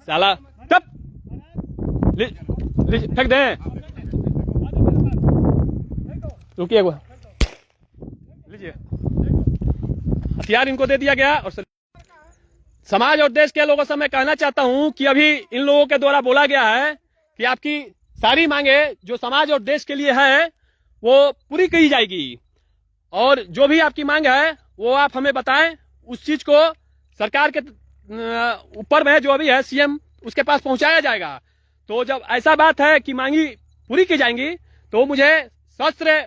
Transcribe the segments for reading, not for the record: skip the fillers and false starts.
साला तब फेंक दे। रुकिए, लीजिए। हथियार इनको दे दिया गया। और समाज और देश के लोगों से मैं कहना चाहता हूं कि अभी इन लोगों के द्वारा बोला गया है कि आपकी सारी मांगे जो समाज और देश के लिए है वो पूरी की जाएगी, और जो भी आपकी मांग है वो आप हमें बताएं। उस चीज को सरकार के ऊपर में जो अभी है सीएम, उसके पास पहुंचाया जाएगा। तो जब ऐसा बात है कि मांगी पूरी की जाएंगी तो मुझे शस्त्र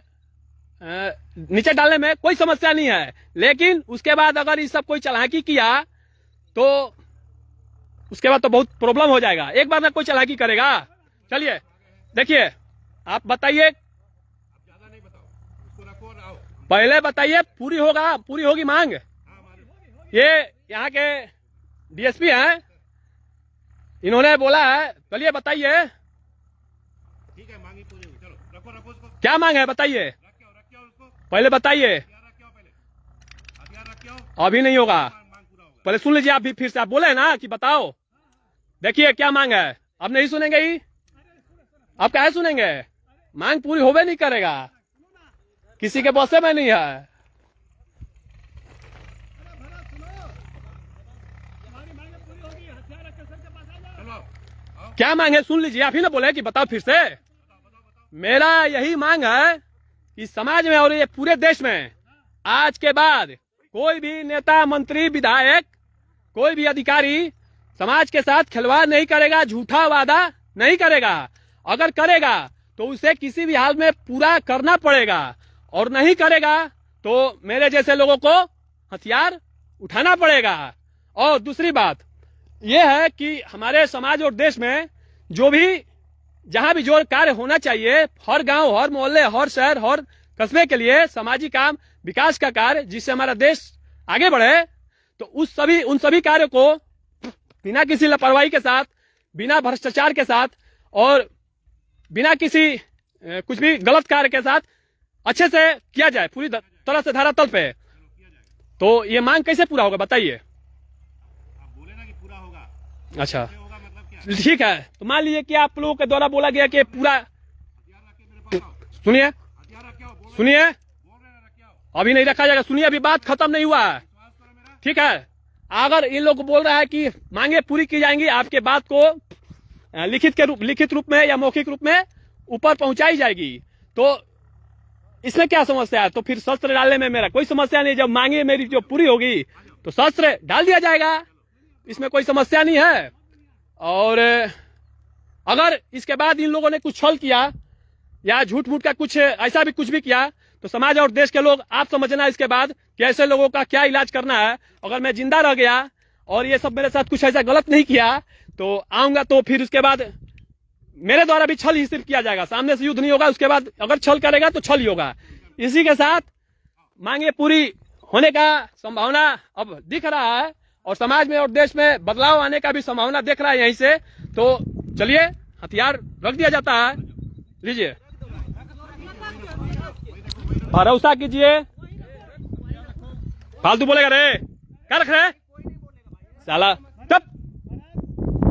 नीचे डालने में कोई समस्या नहीं है, लेकिन उसके बाद अगर ये सब कोई चालाकी किया तो उसके बाद तो बहुत प्रॉब्लम हो जाएगा। एक बार में कोई चालाकी करेगा? चलिए देखिए, आप बताइए, पहले बताइए पूरी होगी मांग। ये यहाँ के डीएसपी हैं, इन्होंने बोला है। चलिए बताइए, ठीक है, मांगी पूरी होगी। चलो रखो उसको। क्या मांग है बताइए, रखियो उसको। पहले बताइए। हथियार रखियो। अभी नहीं होगा, मांग पूरा होगा। पहले सुन लीजिए। आप भी फिर से आप बोले ना कि बताओ। देखिए क्या मांग है, अब नहीं सुनेंगे ही, आप क्या सुनेंगे? मांग पूरी होवे नहीं करेगा, किसी के बसे में नहीं है। क्या मांग है सुन लीजिए, आप ही ना बोले कि बताओ फिर से। मेरा यही मांग है कि समाज में और ये पूरे देश में आज के बाद कोई भी नेता, मंत्री, विधायक, कोई भी अधिकारी समाज के साथ खिलवाड़ नहीं करेगा, झूठा वादा नहीं करेगा। अगर करेगा तो उसे किसी भी हाल में पूरा करना पड़ेगा, और नहीं करेगा तो मेरे जैसे लोगों को हथियार उठाना पड़ेगा। और दूसरी बात यह है कि हमारे समाज और देश में जो भी जहां भी जो कार्य होना चाहिए, हर गांव, हर मोहल्ले, हर शहर, हर कस्बे के लिए सामाजिक काम, विकास का कार्य, जिससे हमारा देश आगे बढ़े, तो उन सभी कार्यों को बिना किसी लापरवाही के साथ, बिना भ्रष्टाचार के साथ और बिना किसी कुछ भी गलत कार्य के साथ अच्छे से किया जाए, पूरी तरह से धरातल पे। तो ये मांग कैसे पूरा होगा बताइए? आप बोले ना कि पूरा होगा। अच्छा होगा मतलब क्या? ठीक है, तो मान लीजिए कि आप लोगों के द्वारा बोला गया कि पूरा, हथियार रख के मेरे पास आओ। सुनिए हथियार रख के आओ। सुनिए, बोल रहे हैं रख के आओ। अभी नहीं रखा जाएगा। सुनिए, अभी बात खत्म नहीं हुआ है, विश्वास करो मेरा। ठीक है? अगर इन लोग बोल रहा है कि मांगे पूरी की जाएंगी, आपके बात को लिखित रूप में या मौखिक रूप में ऊपर पहुंचाई जाएगी, तो इसमें क्या समस्या है? तो फिर शस्त्र डालने में मेरा कोई समस्या नहीं। जब मांगे मेरी जो पूरी होगी तो शस्त्र डाल दिया जाएगा, इसमें कोई समस्या नहीं है। और अगर इसके बाद इन लोगों ने कुछ छल किया या झूठ मूठ का कुछ ऐसा भी कुछ भी किया, तो समाज और देश के लोग आप समझना इसके बाद कि ऐसे लोगों का क्या इलाज करना है। अगर मैं जिंदा रह गया और ये सब मेरे साथ कुछ ऐसा गलत नहीं किया तो आऊंगा, तो फिर उसके बाद मेरे द्वारा भी छल ही सिर्फ किया जाएगा, सामने से युद्ध नहीं होगा। उसके बाद अगर छल करेगा तो छल ही होगा। इसी के साथ मांगे पूरी होने का संभावना अब दिख रहा है, और समाज में और देश में बदलाव आने का भी संभावना दिख रहा है यहीं से। तो चलिए, हथियार रख दिया जाता है, लीजिए, भरोसा कीजिए। फालतू बोलेगा रे, क्या रख रहे साला तब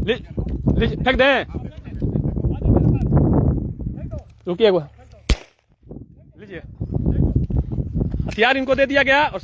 फेंक दे। रुकिए, लीजिए। हथियार इनको दे दिया गया। और